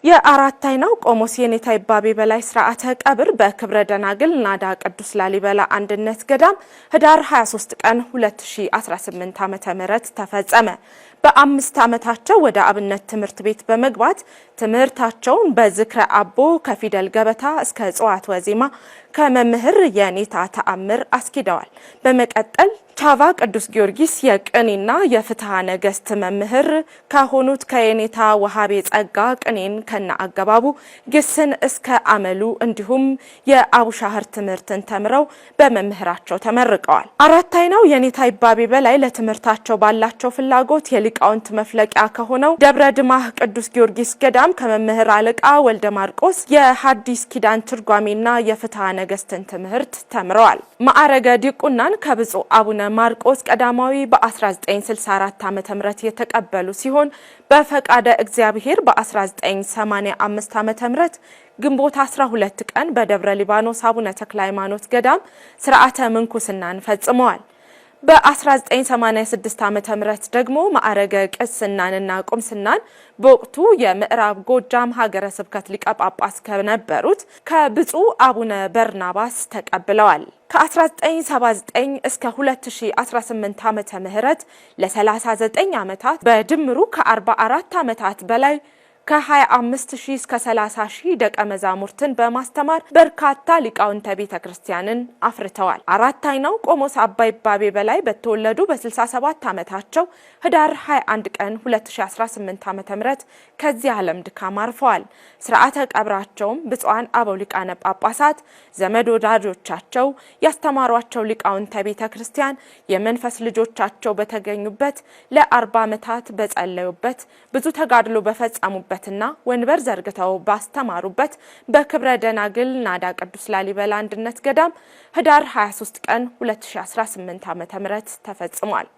የአራት አይናው ቆሞስ የኔታ ይባቤ በላይ ሥርዓተ ቀብር በክብረ ደናግል ናዳ ቅዱስ ላሊበላ አንድነት ገዳም ህዳር 23 ቀን 2018 ዓ.ም ተፈጸመ። በ5 ዓመታቸው ወደ አብነት ትምህርት ቤት በመግባት ትምህርታቸውን በዝክረ አቦ ከፊደል ገበታ እስከ ጽዋት ወዜማ ከመምህር የኔታ ተአምር አስኪደዋል። በመቀጠል ቻቫ ቅዱስ ጊዮርጊስ የቅኔና የፍትሐ ነገሥት መምህር ከሆኑት ከየኔታ ወሃቤ ጸጋ ቅኔን ከነ አገባቡ ግስን እስከ አመሉ እንዲሁም የአቡሻህር ትምህርትን ተምረው በመምህራቸው ተመርቀዋል። አራት አይናው የኔታ ይባቤ በላይ ለትምህርታቸው ባላቸው ፍላጎት የሊቃውንት መፍለቂያ ከሆነው ደብረ ድማህ ቅዱስ ጊዮርጊስ ገዳም ከመምህር አለቃ ወልደ ማርቆስ የሐዲስ ኪዳን ትርጓሜና የፍትሐ ነገሥትን ትምህርት ተምረዋል። ማዕረገ ዲቁናን ከብፁዕ አቡነ ማርቆስ ቀዳማዊ በ1964 ዓ.ም የተቀበሉ ሲሆን በፈቃደ እግዚአብሔር በ1985 ዓ.ም ግንቦት 12 ቀን በደብረ ሊባኖስ አቡነ ተክለ ሃይማኖት ገዳም ሥርዓተ ምንኩስናን ፈጽመዋል። በ1986 ዓ.ም ደግሞ ማዕረገ ቅስናንና ቁምስናን በወቅቱ የምዕራብ ጎጃም ሀገረ ስብከት ሊቀ ጳጳስ ከነበሩት ከብፁዕ አቡነ በርናባስ ተቀብለዋል። ከ1979 እስከ 2018 ዓመተ ምህረት ለ39 ዓመታት በድምሩ ከ44 ዓመታት በላይ ከ25000 እስከ 30000 ደቀ መዛሙርትን በማስተማር በርካታ ሊቃውንተ ቤተ ክርስቲያንን አፍርተዋል። አራት አይናው ቆሞስ አባ ይባቤ በላይ በተወለዱ በ67 ዓመታቸው ህዳር 21 ቀን 2018 ዓ.ም ከዚህ ዓለም ድካም አርፈዋል። ሥርዓተ ቀብራቸውም ብፁዓን አበው ሊቃነ ጳጳሳት፣ ዘመድ ወዳጆቻቸው፣ ያስተማሯቸው ሊቃውንተ ቤተ ክርስቲያን፣ የመንፈስ ልጆቻቸው በተገኙበት ለ40 ዓመታት በጸለዩበት ብዙ ተጋድሎ በፈጸሙበት እና ወንበር ዘርግተው ባስተማሩበት በክብረ ደናግል ናዳ ቅዱስ ላሊበላ አንድነት ገዳም ህዳር 23 ቀን 2018 ዓ.ም ተፈጽሟል።